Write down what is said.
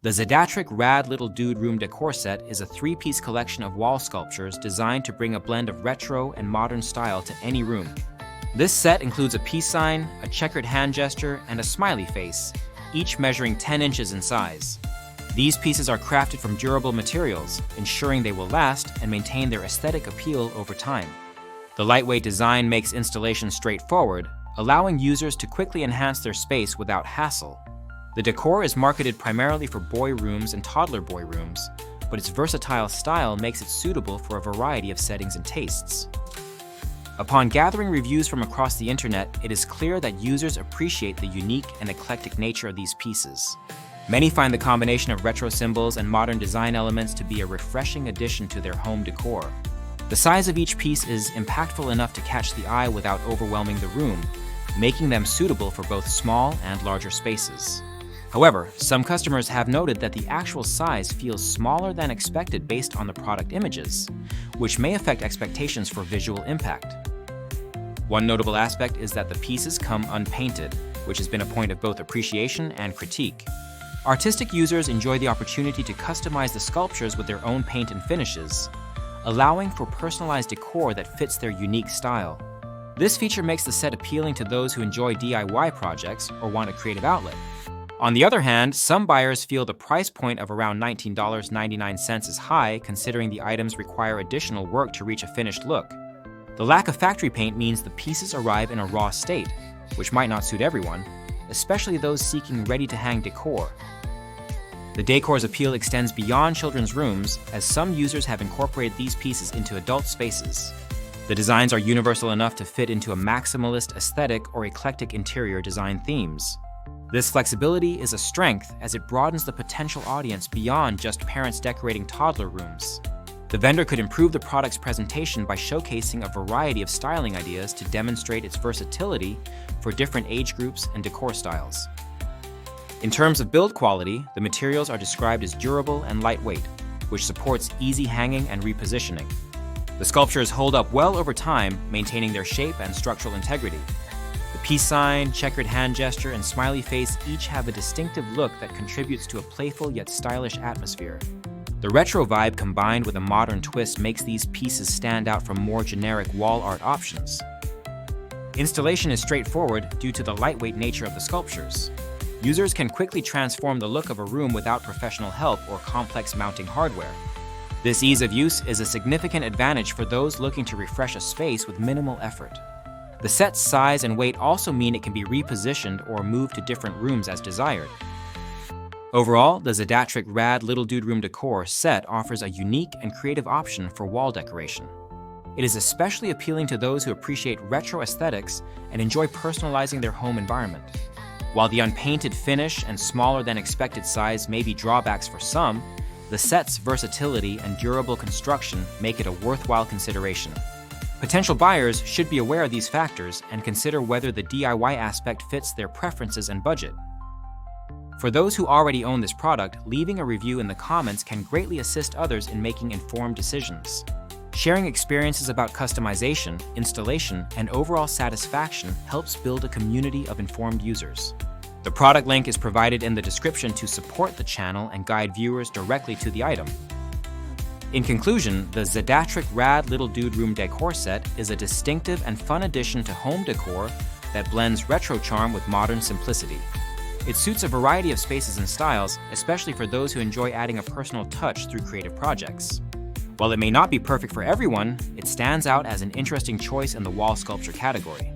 The Xedatric Rad Little Dude Room Decor Set is a three-piece collection of wall sculptures designed to bring a blend of retro and modern style to any room. This set includes a peace sign, a checkered hand gesture, and a smiley face, each measuring 10 inches in size. These pieces are crafted from durable materials, ensuring they will last and maintain their aesthetic appeal over time. The lightweight design makes installation straightforward, allowing users to quickly enhance their space without hassle. The decor is marketed primarily for boy rooms and toddler boy rooms, but its versatile style makes it suitable for a variety of settings and tastes. Upon gathering reviews from across the internet, it is clear that users appreciate the unique and eclectic nature of these pieces. Many find the combination of retro symbols and modern design elements to be a refreshing addition to their home decor. The size of each piece is impactful enough to catch the eye without overwhelming the room, making them suitable for both small and larger spaces. However, some customers have noted that the actual size feels smaller than expected based on the product images, which may affect expectations for visual impact. One notable aspect is that the pieces come unpainted, which has been a point of both appreciation and critique. Artistic users enjoy the opportunity to customize the sculptures with their own paint and finishes, allowing for personalized decor that fits their unique style. This feature makes the set appealing to those who enjoy DIY projects or want a creative outlet. On the other hand, some buyers feel the price point of around $19.99 is high, considering the items require additional work to reach a finished look. The lack of factory paint means the pieces arrive in a raw state, which might not suit everyone, especially those seeking ready-to-hang decor. The decor's appeal extends beyond children's rooms, as some users have incorporated these pieces into adult spaces. The designs are universal enough to fit into a maximalist aesthetic or eclectic interior design themes. This flexibility is a strength as it broadens the potential audience beyond just parents decorating toddler rooms. The vendor could improve the product's presentation by showcasing a variety of styling ideas to demonstrate its versatility for different age groups and decor styles. In terms of build quality, the materials are described as durable and lightweight, which supports easy hanging and repositioning. The sculptures hold up well over time, maintaining their shape and structural integrity. The peace sign, checkered hand gesture, and smiley face each have a distinctive look that contributes to a playful yet stylish atmosphere. The retro vibe combined with a modern twist makes these pieces stand out from more generic wall art options. Installation is straightforward due to the lightweight nature of the sculptures. Users can quickly transform the look of a room without professional help or complex mounting hardware. This ease of use is a significant advantage for those looking to refresh a space with minimal effort. The set's size and weight also mean it can be repositioned or moved to different rooms as desired. Overall, the Xedatric Rad Little Dude Room Decor set offers a unique and creative option for wall decoration. It is especially appealing to those who appreciate retro aesthetics and enjoy personalizing their home environment. While the unpainted finish and smaller than expected size may be drawbacks for some, the set's versatility and durable construction make it a worthwhile consideration. Potential buyers should be aware of these factors and consider whether the DIY aspect fits their preferences and budget. For those who already own this product, leaving a review in the comments can greatly assist others in making informed decisions. Sharing experiences about customization, installation, and overall satisfaction helps build a community of informed users. The product link is provided in the description to support the channel and guide viewers directly to the item. In conclusion, the Xedatric Rad Little Dude Room Decor Set is a distinctive and fun addition to home decor that blends retro charm with modern simplicity. It suits a variety of spaces and styles, especially for those who enjoy adding a personal touch through creative projects. While it may not be perfect for everyone, it stands out as an interesting choice in the wall sculpture category.